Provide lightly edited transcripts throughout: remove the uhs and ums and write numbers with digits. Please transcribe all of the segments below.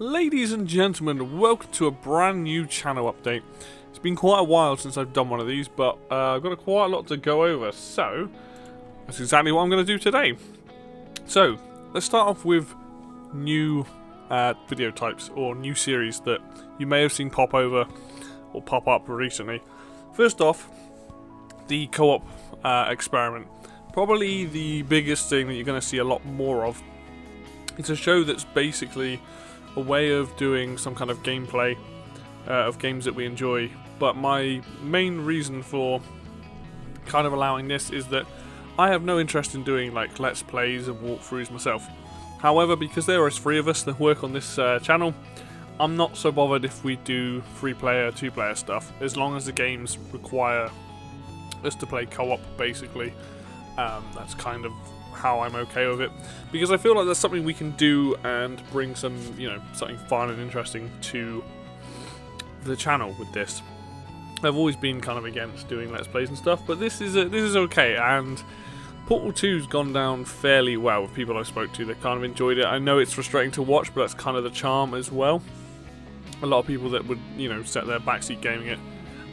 Ladies and gentlemen, welcome to a brand new channel update. It's been quite a while since I've done one of these, but I've got quite a lot to go over, so that's exactly what I'm going to do today. So, let's start off with new video types or new series that you may have seen pop over or pop up recently. First off, the co-op experiment. Probably the biggest thing that you're going to see a lot more of. It's a show that's basically a way of doing some kind of gameplay of games that we enjoy, but my main reason for kind of allowing this is that I have no interest in doing like let's plays and walkthroughs myself. However, because there is 3 of us that work on this channel, I'm not so bothered if we do 3-player, 2-player stuff, as long as the games require us to play co-op basically. That's kind of how I'm okay with it, because I feel like that's something we can do and bring some, something fun and interesting to the channel with this. I've always been kind of against doing let's plays and stuff, but this is okay, and Portal 2's gone down fairly well with people I've spoke to that kind of enjoyed it. I know it's frustrating to watch, but that's kind of the charm as well. A lot of people that would, set their backseat gaming it.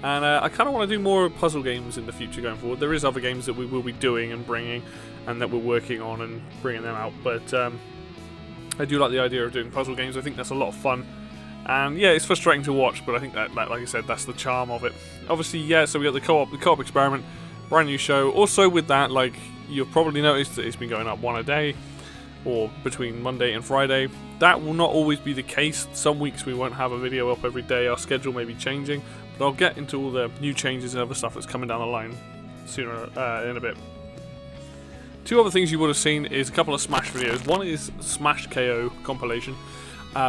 And I kind of want to do more puzzle games in the future going forward. There is other games that we will be doing and bringing, and that we're working on and bringing them out. But I do like the idea of doing puzzle games. I think that's a lot of fun. And yeah, it's frustrating to watch, but I think that like I said, that's the charm of it. Obviously, yeah. So we got the co-op experiment, brand new show. Also with that, like you've probably noticed that it's been going up one a day, or between Monday and Friday. That will not always be the case. Some weeks we won't have a video up every day. Our schedule may be changing. But I'll get into all the new changes and other stuff that's coming down the line sooner in a bit. 2 other things you would have seen is a couple of Smash videos. One is Smash KO compilation,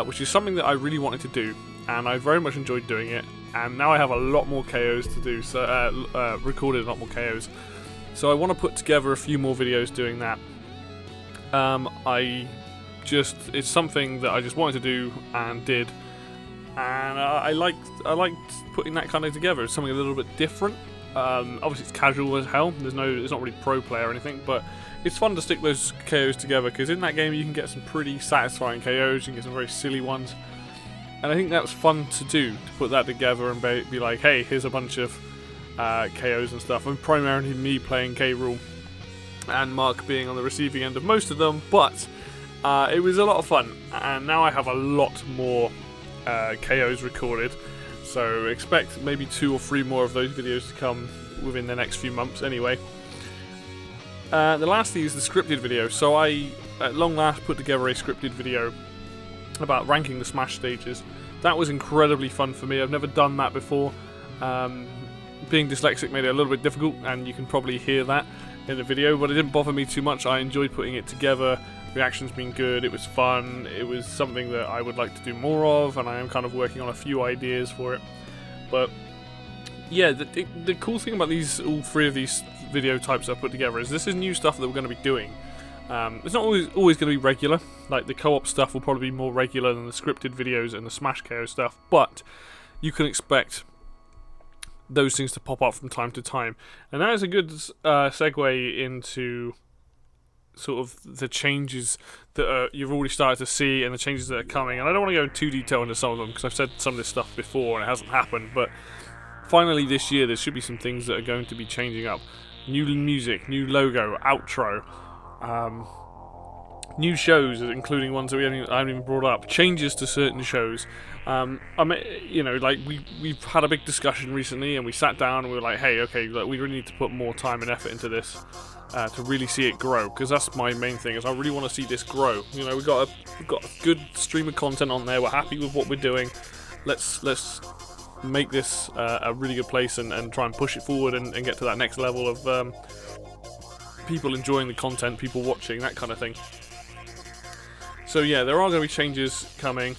which is something that I really wanted to do, and I very much enjoyed doing it. And now I have a lot more KOs to do, so recorded a lot more KOs. So I want to put together a few more videos doing that. It's something that I just wanted to do and did. And I liked putting that kind of together. It's something a little bit different. Obviously, it's casual as hell. It's not really pro play or anything, but it's fun to stick those KOs together because in that game you can get some pretty satisfying KOs. You can get some very silly ones, and I think that's fun to do. To put that together and be like, hey, here's a bunch of KOs and stuff. And primarily me playing K. Rool, and Mark being on the receiving end of most of them. But it was a lot of fun, and now I have a lot more KOs recorded, so expect maybe 2 or 3 more of those videos to come within the next few months anyway. The last thing is the scripted video. So I at long last put together a scripted video about ranking the Smash stages. That was incredibly fun for me. I've never done that before. Being dyslexic made it a little bit difficult, and you can probably hear that in the video, but it didn't bother me too much. I enjoyed putting it together. Reaction's been good, it was fun, it was something that I would like to do more of, and I am kind of working on a few ideas for it. But yeah, the cool thing about all 3 of these video types I've put together is this is new stuff that we're going to be doing. It's not always going to be regular. Like the co-op stuff will probably be more regular than the scripted videos and the Smash KO stuff, but you can expect those things to pop up from time to time. And that is a good segue into sort of the changes that you've already started to see and the changes that are coming. And I don't want to go in too detail into some of them because I've said some of this stuff before and it hasn't happened, but finally this year there should be some things that are going to be changing up. New music, new logo, outro, new shows, including ones that I haven't even brought up, changes to certain shows. We've had a big discussion recently, and we sat down and we were like, hey, okay, we really need to put more time and effort into this to really see it grow, because that's my main thing, is I really want to see this grow. We've got a good stream of content on there, we're happy with what we're doing, let's make this a really good place and try and push it forward and get to that next level of people enjoying the content, people watching, that kind of thing. So yeah, there are going to be changes coming.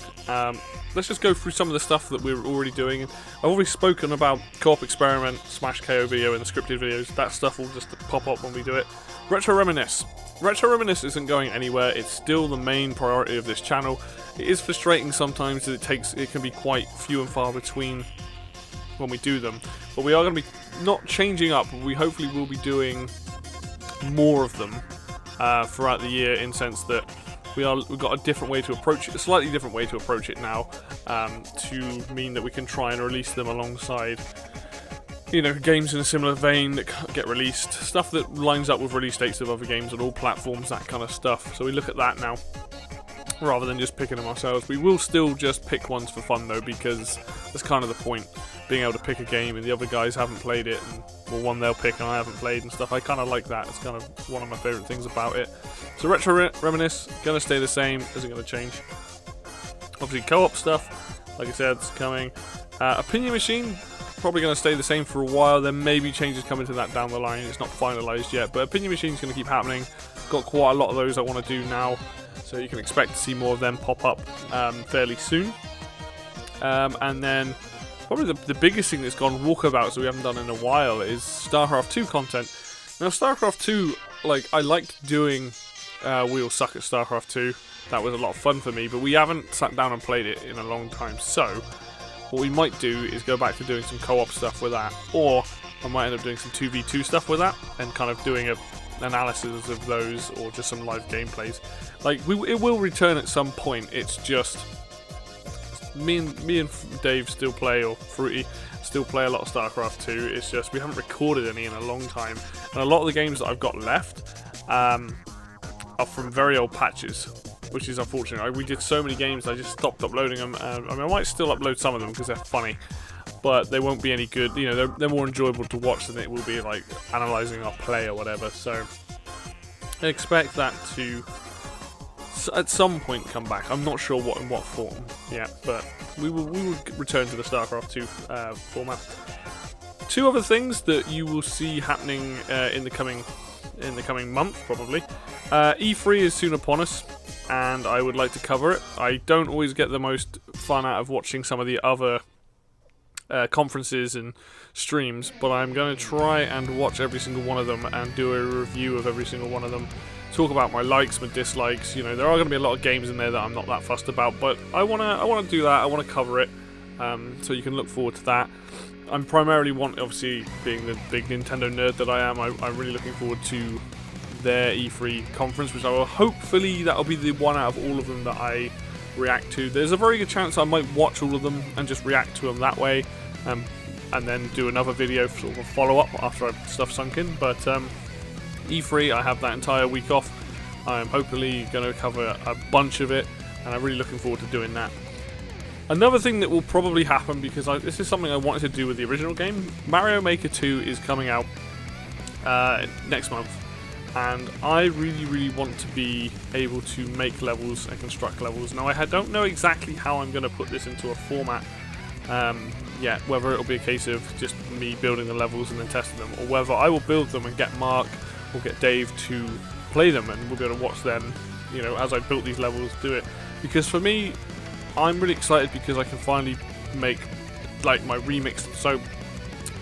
Let's just go through some of the stuff that we're already doing. I've already spoken about co-op experiment, Smash KO video, and the scripted videos. That stuff will just pop up when we do it. Retro Reminisce. Retro Reminisce isn't going anywhere. It's still the main priority of this channel. It is frustrating sometimes that it can be quite few and far between when we do them. But we are going to be not changing up. We hopefully will be doing more of them throughout the year, in sense that we've got a different way to approach it, a slightly different way to approach it now, to mean that we can try and release them alongside, you know, games in a similar vein that get released, stuff that lines up with release dates of other games on all platforms, that kind of stuff. So we look at that now, rather than just picking them ourselves. We will still just pick ones for fun though, because that's kind of the point, being able to pick a game and the other guys haven't played it, and well, one they'll pick and I haven't played and stuff. I kind of like that. It's kind of one of my favourite things about it. So Retro Reminisce, going to stay the same, isn't going to change. Obviously co-op stuff, like I said, it's coming. Opinion Machine, probably going to stay the same for a while. There may be changes coming to that down the line. It's not finalised yet, but Opinion Machine's going to keep happening. Got quite a lot of those I want to do now, so you can expect to see more of them pop up fairly soon. And then probably the biggest thing that's gone walkabout, so we haven't done in a while, is StarCraft 2 content. Now StarCraft 2, like, I liked doing We All Suck at StarCraft 2. That was a lot of fun for me, but we haven't sat down and played it in a long time. So what we might do is go back to doing some co-op stuff with that, or I might end up doing some 2v2 stuff with that and kind of doing a analysis of those, or just some live gameplays. Like, it will return at some point. It's just me and Dave still play, or Fruity still play a lot of StarCraft 2. It's just we haven't recorded any in a long time, and a lot of the games that I've got left are from very old patches, which is unfortunate. We did so many games, I just stopped uploading them. I mean, I might still upload some of them because they're funny, but they won't be any good. You know, they're more enjoyable to watch than it will be like analysing our play or whatever. So I expect that to at some point come back. I'm not sure in what form yet, but we will return to the StarCraft 2 format. Two other things that you will see happening in the coming month, probably. E3 is soon upon us, and I would like to cover it. I don't always get the most fun out of watching some of the other conferences and streams, but I'm going to try and watch every single one of them and do a review of every single one of them. Talk about my likes, my dislikes. You know, there are going to be a lot of games in there that I'm not that fussed about, but I want to do that. I want to cover it, so you can look forward to that. I'm primarily obviously being the big Nintendo nerd that I am, I'm really looking forward to their E3 conference, which I will hopefully that'll be the one out of all of them that I react to. There's a very good chance I might watch all of them and just react to them that way, and then do another video sort of a follow-up after stuff sunk in. But E3, I have that entire week off. I'm hopefully going to cover a bunch of it, and I'm really looking forward to doing that. Another thing that will probably happen, because this is something I wanted to do with the original game, Mario Maker 2 is coming out next month, and I really want to be able to make levels and construct levels. Now I don't know exactly how I'm going to put this into a format yet, whether it'll be a case of just me building the levels and then testing them, or whether I will build them and get Mark or get Dave to play them, and we'll be able to watch them, you know, as I built these levels, do it. Because for me, I'm really excited because I can finally make like my remix. So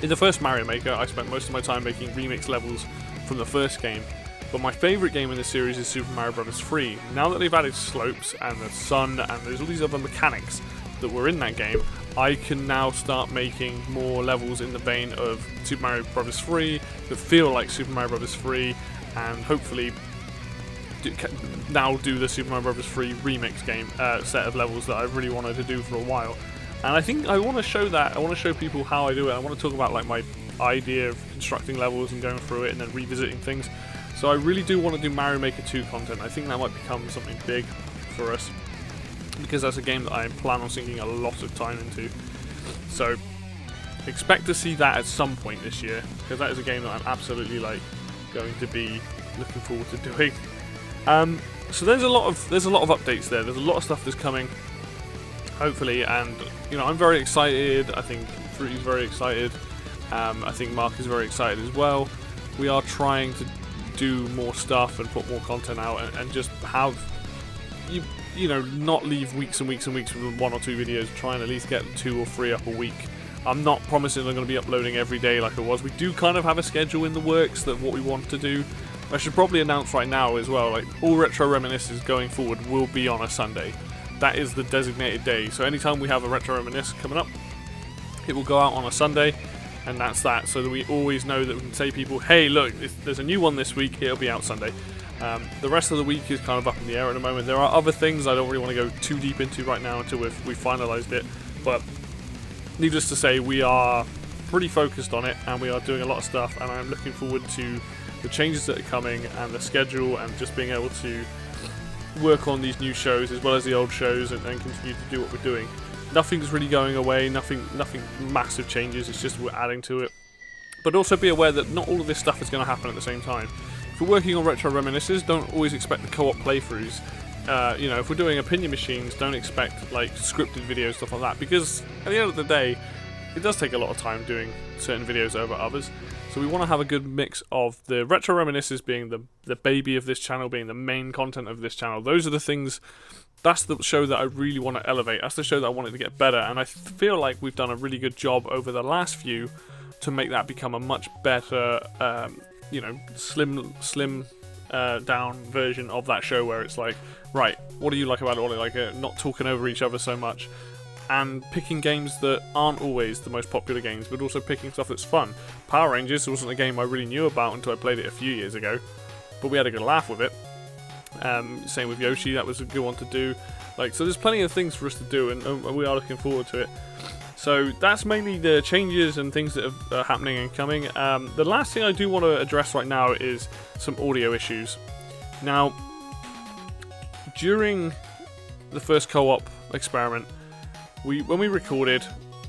in the first Mario Maker, I spent most of my time making remix levels from the first game, but my favourite game in the series is Super Mario Bros. 3. Now that they've added slopes and the sun and there's all these other mechanics that were in that game, I can now start making more levels in the vein of Super Mario Bros. 3 that feel like Super Mario Bros. 3, and hopefully now do the Super Mario Bros. 3 remix game set of levels that I really wanted to do for a while. And I think I want to show that. I want to show people how I do it. I want to talk about like my idea of constructing levels and going through it and then revisiting things. So I really do want to do Mario Maker 2 content. I think that might become something big for us, because that's a game that I plan on sinking a lot of time into. So expect to see that at some point this year, because that is a game that I'm absolutely like going to be looking forward to doing. So there's a lot of updates there. There's a lot of stuff that's coming, hopefully, and you know, I'm very excited. I think Fruity's very excited. I think Mark is very excited as well. We are trying to do more stuff and put more content out, and just have you know, not leave weeks and weeks and weeks with 1 or 2 videos. Try and at least get 2 or 3 up a week. I'm not promising I'm going to be uploading every day like I was. We do kind of have a schedule in the works that what we want to do. I should probably announce right now as well, like, all Retro Reminisces going forward will be on a Sunday. That is the designated day. So anytime we have a Retro Reminisce coming up, it will go out on a Sunday, and that's that. So that we always know that we can say to people, hey, look, there's a new one this week, it'll be out Sunday. The rest of the week is kind of up in the air at the moment. There are other things I don't really want to go too deep into right now until we've finalised it, but needless to say, we are pretty focused on it, and we are doing a lot of stuff, and I'm looking forward to the changes that are coming, and the schedule, and just being able to work on these new shows as well as the old shows, and continue to do what we're doing. Nothing's really going away, nothing massive changes, it's just we're adding to it. But also be aware that not all of this stuff is going to happen at the same time. If we're working on Retro Reminisces, don't always expect the co-op playthroughs. You know, if we're doing opinion machines, don't expect like scripted videos, stuff like that, because at the end of the day, it does take a lot of time doing certain videos over others. So we want to have a good mix of the Retro Reminisces being the baby of this channel, being the main content of this channel. Those are the things, that's the show that I really want to elevate. That's the show that I want it to get better, and I feel like we've done a really good job over the last few to make that become a much better, you know, slim down version of that show, where it's like, right, what do you like about it? What do you like it? Not talking over each other so much, and picking games that aren't always the most popular games, but also picking stuff that's fun. Power Rangers wasn't a game I really knew about until I played it a few years ago, but we had a good laugh with it. Same with Yoshi, that was a good one to do. Like, so there's plenty of things for us to do, and we are looking forward to it. So that's mainly the changes and things that are happening and coming. The last thing I do want to address right now is some audio issues. Now, during the first co-op experiment, when we recorded,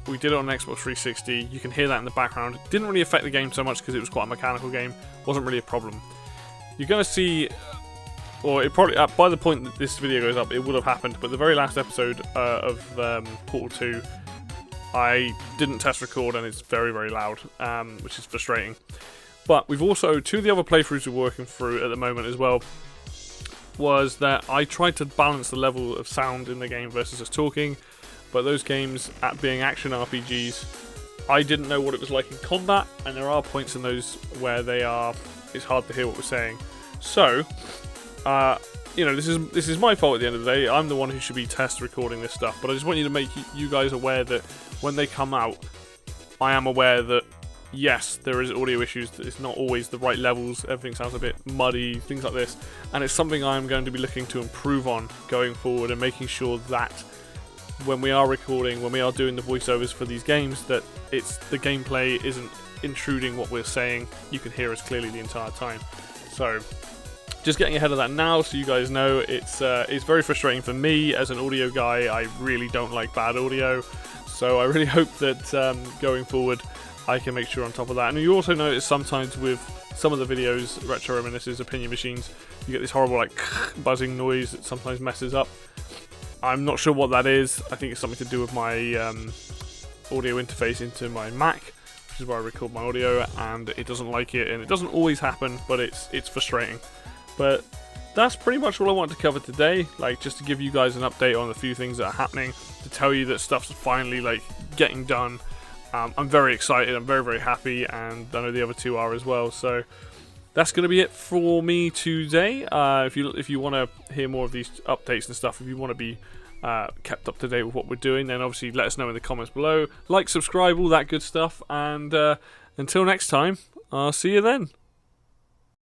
we did it on an Xbox 360. You can hear that in the background. It didn't really affect the game so much because it was quite a mechanical game. Wasn't really a problem. You're going to see, or it probably, by the point that this video goes up, it would have happened, but the very last episode of Portal 2, I didn't test record, and it's very, very loud, which is frustrating. But we've also, two of the other playthroughs we're working through at the moment as well, was that I tried to balance the level of sound in the game versus us talking, but those games, at being action RPGs, I didn't know what it was like in combat, and there are points in those where it's hard to hear what we're saying. So, you know, this is my fault at the end of the day. I'm the one who should be test recording this stuff, but I just want you to make you guys aware that when they come out, I am aware that yes, there is audio issues, that it's not always the right levels, everything sounds a bit muddy, things like this, and it's something I'm going to be looking to improve on going forward, and making sure that when we are recording, when we are doing the voiceovers for these games, that the gameplay isn't intruding what we're saying, you can hear us clearly the entire time. So, just getting ahead of that now, so you guys know, it's very frustrating for me as an audio guy. I really don't like bad audio, so I really hope that going forward I can make sure on top of that. And you also notice sometimes with some of the videos, Retro Reminisces, Opinion Machines, you get this horrible like buzzing noise that sometimes messes up. I'm not sure what that is. I think it's something to do with my audio interface into my Mac, which is where I record my audio, and it doesn't like it, and it doesn't always happen, but it's frustrating. But that's pretty much all I wanted to cover today, like just to give you guys an update on a few things that are happening, to tell you that stuff's finally like getting done. I'm very excited, I'm very, very happy, and I know the other two are as well. So that's going to be it for me today. If you want to hear more of these updates and stuff, if you want to be kept up to date with what we're doing, then obviously let us know in the comments below. Like, subscribe, all that good stuff, and until next time, I'll see you then.